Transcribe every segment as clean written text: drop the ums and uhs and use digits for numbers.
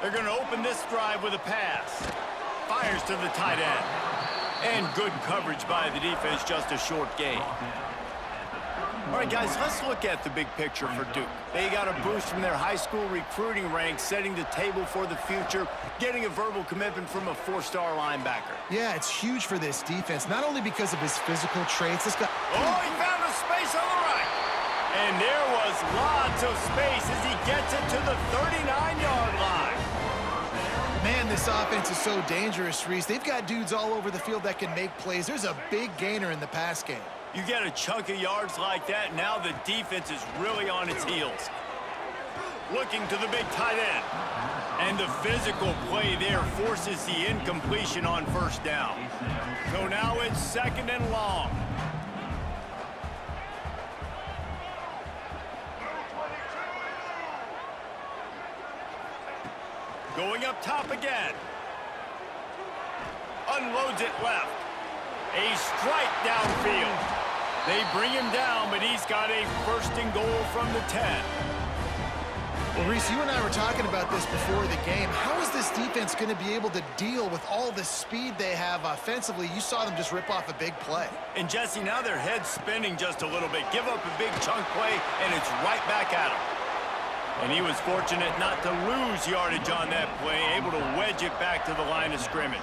They're going to open this drive with a pass. Fires to the tight end. And good coverage by the defense, just a short gain. All right, guys, let's look at the big picture for Duke. They got a boost from their high school recruiting ranks, setting the table for the future, getting a verbal commitment from a four-star linebacker. Yeah, it's huge for this defense, not only because of his physical traits. This guy... Oh, he found a space on the right. And there was lots of space as he gets it to the 39-yard line. Man, this offense is so dangerous, Reese. They've got dudes all over the field that can make plays. There's a big gainer in the pass game. You get a chunk of yards like that, now the defense is really on its heels. Looking to the big tight end. And the physical play there forces the incompletion on first down. So now it's 2nd and long. Going up top again. Unloads it left. A strike downfield. They bring him down, but he's got a 1st and goal from the 10. Well, Reese, you and I were talking about this before the game. How is this defense going to be able to deal with all the speed they have offensively? You saw them just rip off a big play. And, Jesse, now their head's spinning just a little bit. Give up a big chunk play, and it's right back at him. And he was fortunate not to lose yardage on that play, able to wedge it back to the line of scrimmage.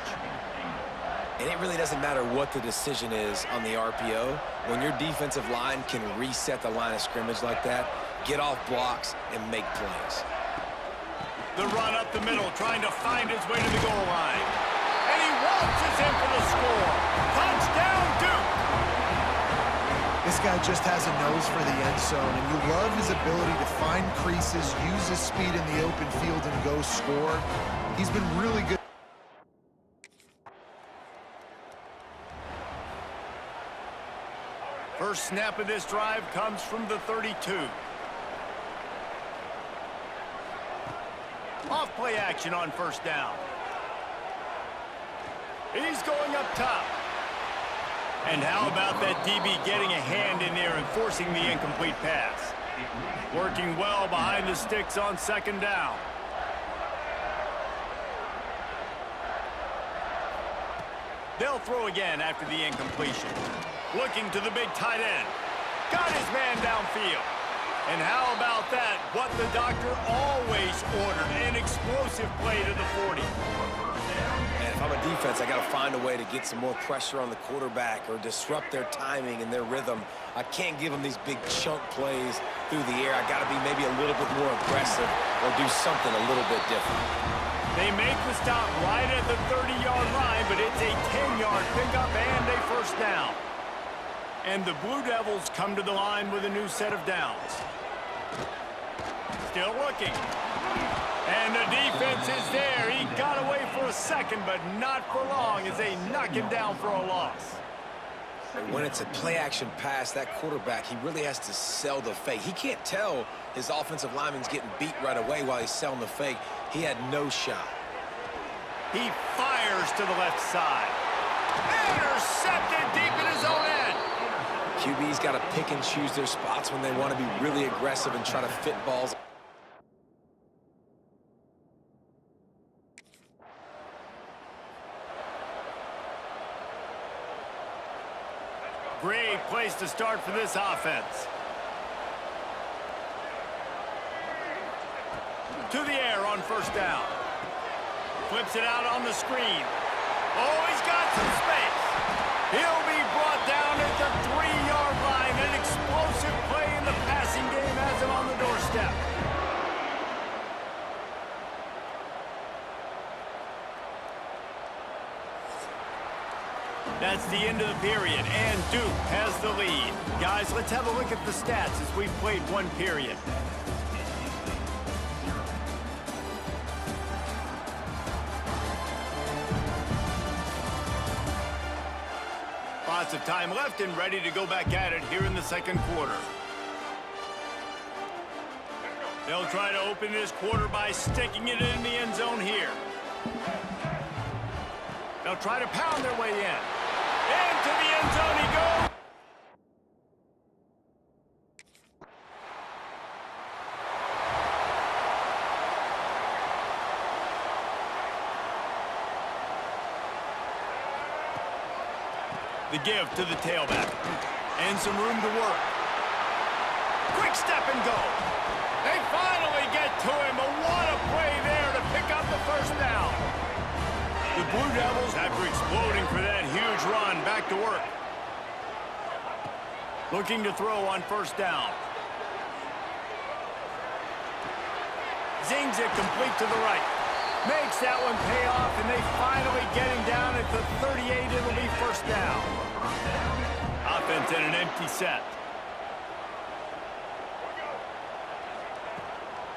And it really doesn't matter what the decision is on the RPO. When your defensive line can reset the line of scrimmage like that, get off blocks and make plays. The run up the middle, trying to find his way to the goal line. And he waltzes in for the score. Touchdown, Duke! This guy just has a nose for the end zone, and you love his ability to find creases, use his speed in the open field, and go score. He's been really good. First snap of this drive comes from the 32. Off play action on first down. He's going up top. And how about that DB getting a hand in there and forcing the incomplete pass? Working well behind the sticks on 2nd down. They'll throw again after the incompletion. Looking to the big tight end. Got his man downfield. And how about that? What the doctor always ordered, an explosive play to the 40. And if I'm a defense, I got to find a way to get some more pressure on the quarterback or disrupt their timing and their rhythm. I can't give them these big chunk plays through the air. I got to be maybe a little bit more aggressive or do something a little bit different. They make the stop right at the 30-yard line, but it's a 10-yard pickup and a 1st down. And the Blue Devils come to the line with a new set of downs. Still looking. And the defense is there. He got away for a second, but not for long as they knock him down for a loss. When it's a play-action pass, that quarterback, he really has to sell the fake. He can't tell his offensive lineman's getting beat right away while he's selling the fake. He had no shot. He fires to the left side. Intercepted deep in his own end. QB's got to pick and choose their spots when they want to be really aggressive and try to fit balls. Great place to start for this offense. To the air on 1st down. Flips it out on the screen. Oh, he's got some space. He'll be brought down at the 3-yard line. An explosive play in the passing game has him on the doorstep. That's the end of the period, and Duke has the lead. Guys, let's have a look at the stats as we've played one period. Lots of time left and ready to go back at it here in the 2nd quarter. They'll try to open this quarter by sticking it in the end zone here. They'll try to pound their way in. Into the end zone he goes. The give to the tailback. And some room to work. Quick step and go. They finally get to him, but what a play there to pick up the first down. The Blue Devils, after exploding for that huge run, back to work. Looking to throw on first down. Zings it complete to the right. Makes that one pay off, and they finally get him down at the 38. It'll be first down. Offense in an empty set.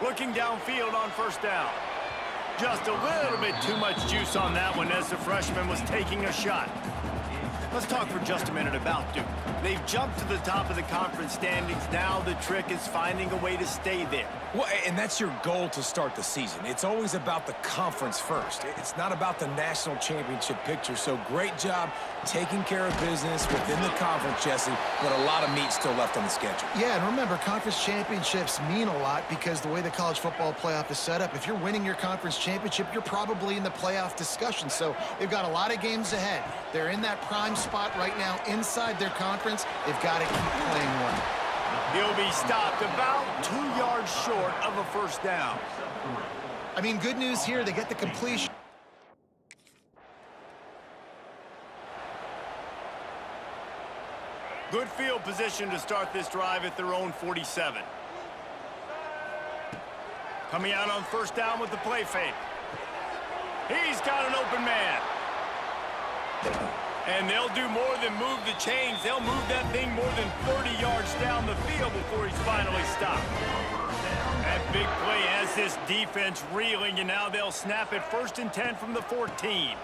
Looking downfield on first down. Just a little bit too much juice on that one as the freshman was taking a shot. Let's talk for just a minute about Duke. They've jumped to the top of the conference standings. Now the trick is finding a way to stay there. Well, and that's your goal to start the season. It's always about the conference first. It's not about the national championship picture. So great job taking care of business within the conference, Jesse, but a lot of meat still left on the schedule. Yeah, and remember, conference championships mean a lot because the way the college football playoff is set up, if you're winning your conference championship, you're probably in the playoff discussion. So they've got a lot of games ahead. They're in that prime spot right now inside their conference. They've got to keep playing well. He'll be stopped about 2 yards short of a first down. I mean, good news here, they get the completion. Good field position to start this drive at their own 47. Coming out on first down with the play fake. He's got an open man. And they'll do more than move the chains. They'll move that thing more than 30 yards down the field before he's finally stopped. That big play has this defense reeling, and now they'll snap it 1st and 10 from the 14.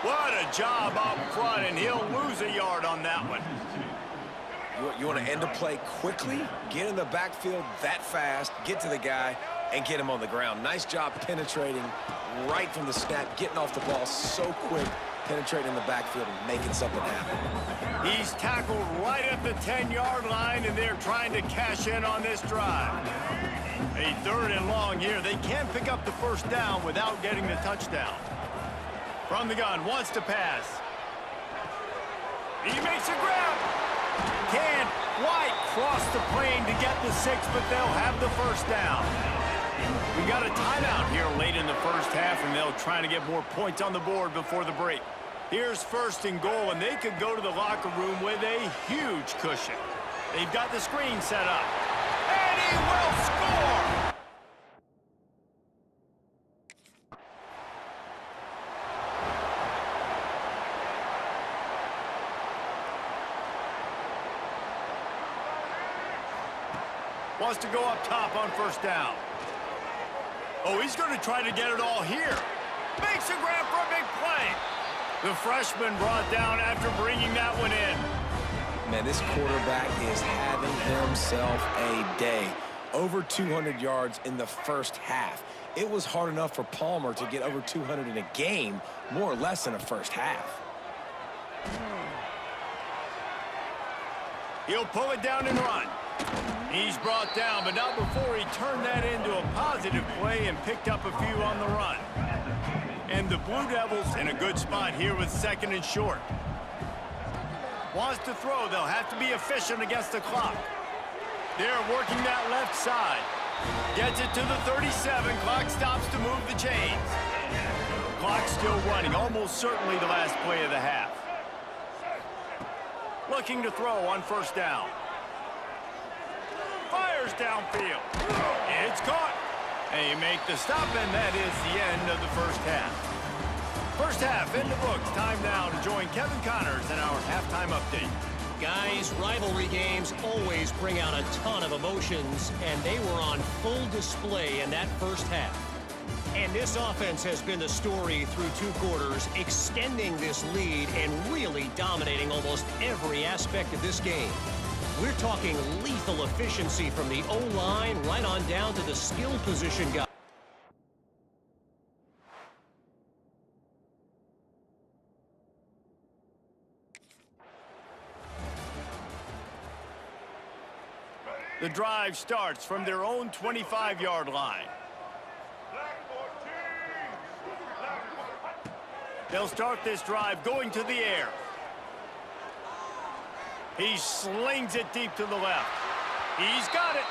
What a job up front, and he'll lose a yard on that one. You want to end a play quickly, get in the backfield that fast, get to the guy, and get him on the ground. Nice job penetrating right from the snap, getting off the ball so quick, penetrating the backfield and making something happen. He's tackled right at the 10-yard line, and they're trying to cash in on this drive. A 3rd and long here. They can't pick up the first down without getting the touchdown. From the gun, wants to pass. He makes a grab. Can't quite cross the plane to get the 6, but they'll have the first down. We got a timeout here late in the first half, and they'll try to get more points on the board before the break. Here's 1st and goal, and they could go to the locker room with a huge cushion. They've got the screen set up. And he will score! Wants to go up top on first down. Oh, he's going to try to get it all here. Makes a grab for a big play. The freshman brought down after bringing that one in. Man, this quarterback is having himself a day. Over 200 yards in the first half. It was hard enough for Palmer to get over 200 in a game, more or less in a first half. He'll pull it down and run. He's brought down, but not before he turned that into a positive play and picked up a few on the run. And the Blue Devils in a good spot here with 2nd and short. Wants to throw. They'll have to be efficient against the clock. They're working that left side. Gets it to the 37. Clock stops to move the chains. Clock still running. Almost certainly the last play of the half. Looking to throw on first down. Fires downfield. It's caught. And you make the stop, and that is the end of the first half. First half in the books. Time now to join Kevin Connors in our halftime update. Guys, rivalry games always bring out a ton of emotions, and they were on full display in that first half. And this offense has been the story through 2 quarters, extending this lead and really dominating almost every aspect of this game. We're talking lethal efficiency from the O-line right on down to the skill position guy. The drive starts from their own 25-yard line. They'll start this drive going to the air. He slings it deep to the left. He's got it.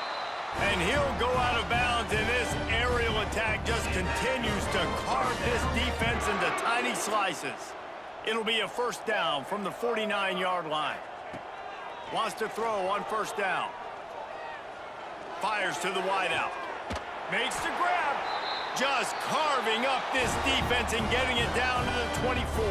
And he'll go out of bounds, and this aerial attack just continues to carve this defense into tiny slices. It'll be a first down from the 49-yard line. Wants to throw on first down. Fires to the wideout. Makes the grab. Just carving up this defense and getting it down to the 24.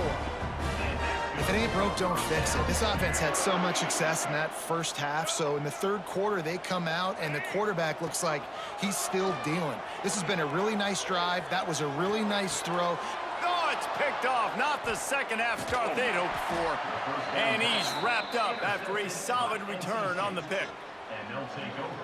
If it ain't broke, don't fix it. This offense had so much success in that first half, so in the third quarter, they come out, and the quarterback looks like he's still dealing. This has been a really nice drive. That was a really nice throw. Oh, it's picked off. Not the second half start they'd hoped for. And he's wrapped up after a solid return on the pick.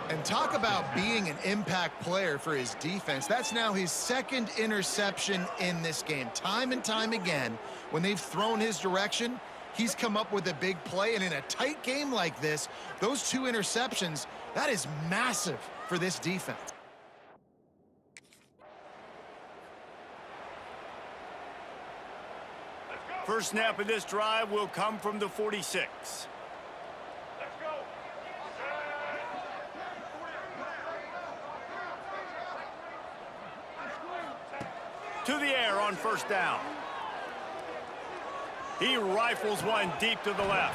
And talk about being an impact player for his defense. That's now his second interception in this game. Time and time again, when they've thrown his direction, he's come up with a big play. And in a tight game like this, those two interceptions, that is massive for this defense. First snap of this drive will come from the 46. To the air on first down. He rifles one deep to the left.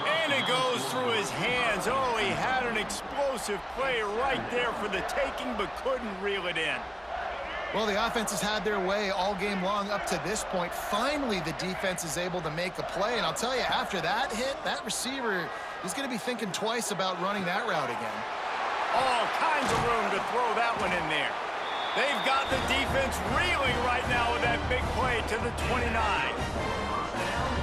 And it goes through his hands. Oh, he had an explosive play right there for the taking, but couldn't reel it in. Well, the offense has had their way all game long up to this point. Finally, the defense is able to make a play. And I'll tell you, after that hit, that receiver is going to be thinking twice about running that route again. All kinds of room to throw that one in there. They've got the defense reeling right now with that big play to the 29.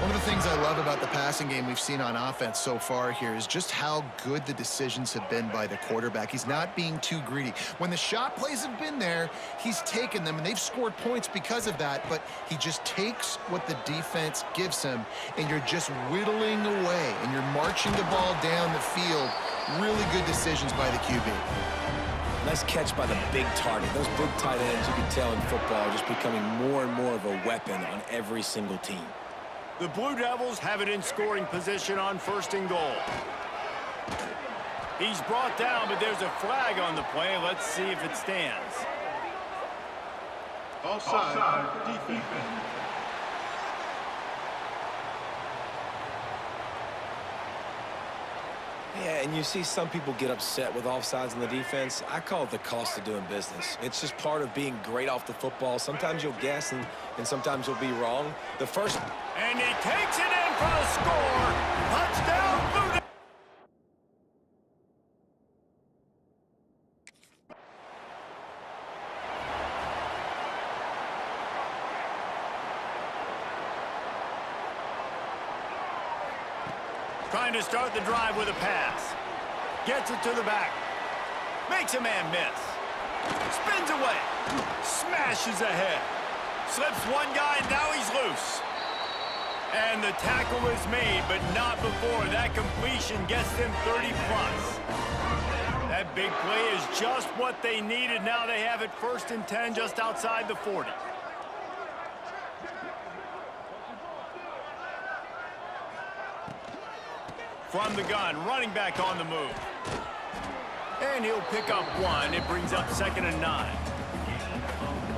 One of the things I love about the passing game we've seen on offense so far here is just how good the decisions have been by the quarterback. He's not being too greedy. When the shot plays have been there, he's taken them, and they've scored points because of that, but he just takes what the defense gives him, and you're just whittling away, and you're marching the ball down the field. Really good decisions by the QB. Nice catch by the big target. Those big tight ends, you can tell in football, are just becoming more and more of a weapon on every single team. The Blue Devils have it in scoring position on first and goal. He's brought down, but there's a flag on the play. Let's see if it stands. Offside, defense. Yeah, and you see some people get upset with offsides in the defense. I call it the cost of doing business. It's just part of being great off the football. Sometimes you'll guess, and sometimes you'll be wrong. The first... And he takes it in for the score. Touchdown, Blue Devils. Trying to start the drive with a pass. Gets it to the back. Makes a man miss. Spins away. Smashes ahead. Slips one guy, now he's loose. And the tackle is made, but not before. That completion gets them 30+. That big play is just what they needed. Now they have it 1st and 10 just outside the 40. From the gun, running back on the move. And he'll pick up one. It brings up 2nd and 9.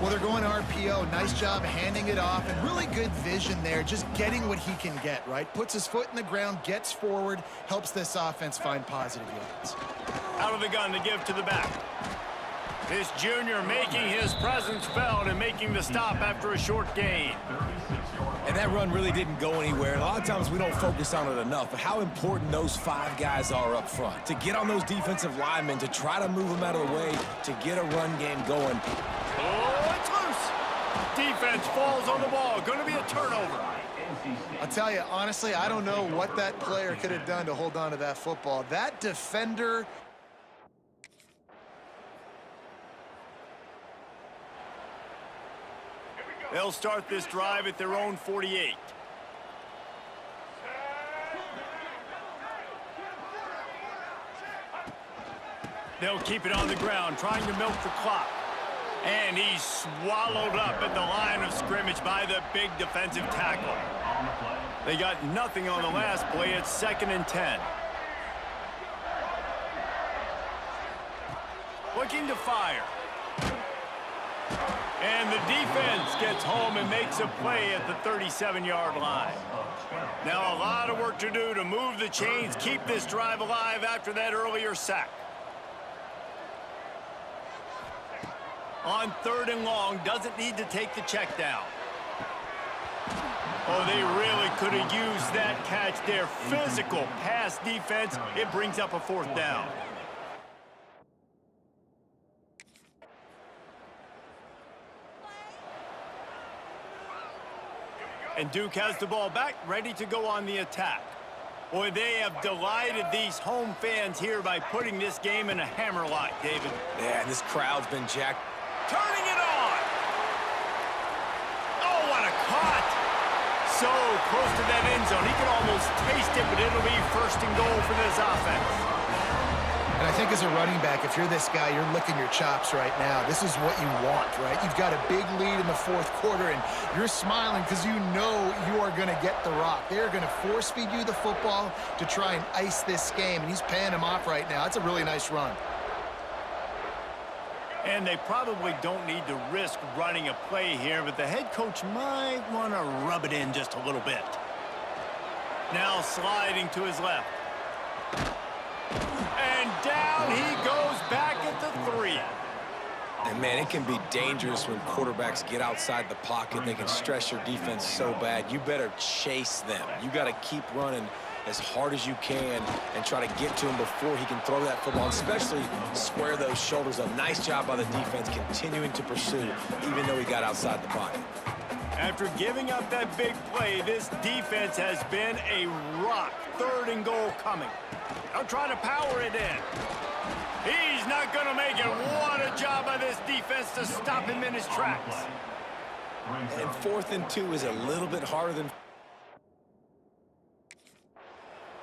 Well, they're going RPO. Nice job handing it off, and really good vision there, just getting what he can get, right? Puts his foot in the ground, gets forward, helps this offense find positive yards. Out of the gun to give to the back. This junior making his presence felt and making the stop after a short gain. And that run really didn't go anywhere. And a lot of times we don't focus on it enough, but how important those 5 guys are up front. To get on those defensive linemen, to try to move them out of the way, to get a run game going. Oh, it's loose. Defense falls on the ball. Going to be a turnover. I'll tell you, honestly, I don't know what that player could have done to hold on to that football. That defender... They'll start this drive at their own 48. They'll keep it on the ground, trying to milk the clock. And he's swallowed up at the line of scrimmage by the big defensive tackle. They got nothing on the last play. It's 2nd and 10. Looking to fire. And the defense gets home and makes a play at the 37-yard line. Now a lot of work to do to move the chains, keep this drive alive after that earlier sack. On 3rd and long, doesn't need to take the check down. Oh, they really could have used that catch there. Physical pass defense. It brings up a 4th down. And Duke has the ball back, ready to go on the attack. Boy, they have delighted these home fans here by putting this game in a hammerlock, David. Yeah, and this crowd's been jacked. Turning it on! Oh, what a cut! So close to that end zone. He can almost taste it, but it'll be 1st and goal for this offense. And I think as a running back, if you're this guy, you're licking your chops right now. This is what you want, right? You've got a big lead in the 4th quarter, and you're smiling because you know you are going to get the rock. They're going to force feed you the football to try and ice this game, and he's paying him off right now. That's a really nice run. And they probably don't need to risk running a play here, but the head coach might want to rub it in just a little bit. Now sliding to his left. And down he goes back at the 3. And, man, it can be dangerous when quarterbacks get outside the pocket. They can stress your defense so bad. You better chase them. You got to keep running as hard as you can and try to get to him before he can throw that football, especially square those shoulders up. Nice job by the defense continuing to pursue, even though he got outside the pocket. After giving up that big play, this defense has been a rock. 3rd and goal coming. They'll try to power it in. He's not going to make it. What a job by this defense to stop him in his tracks. And 4th and 2 is a little bit harder than...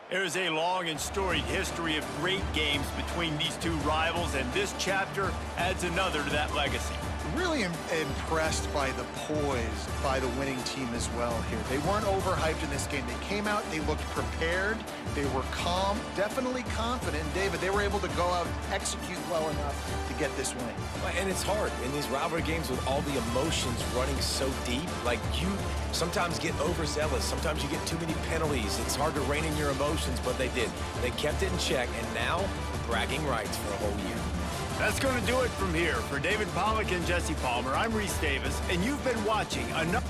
There's a long and storied history of great games between these two rivals, and this chapter adds another to that legacy. Really impressed by the poise by the winning team as well here. They weren't overhyped in this game. They came out, they looked prepared, they were calm, definitely confident. And David, they were able to go out and execute well enough to get this win. And it's hard in these rivalry games with all the emotions running so deep. Like, you sometimes get overzealous. Sometimes you get too many penalties. It's hard to rein in your emotions, but they did. They kept it in check, and now bragging rights for a whole year. That's going to do it from here. For David Pollack and Jesse Palmer, I'm Reese Davis, and you've been watching another...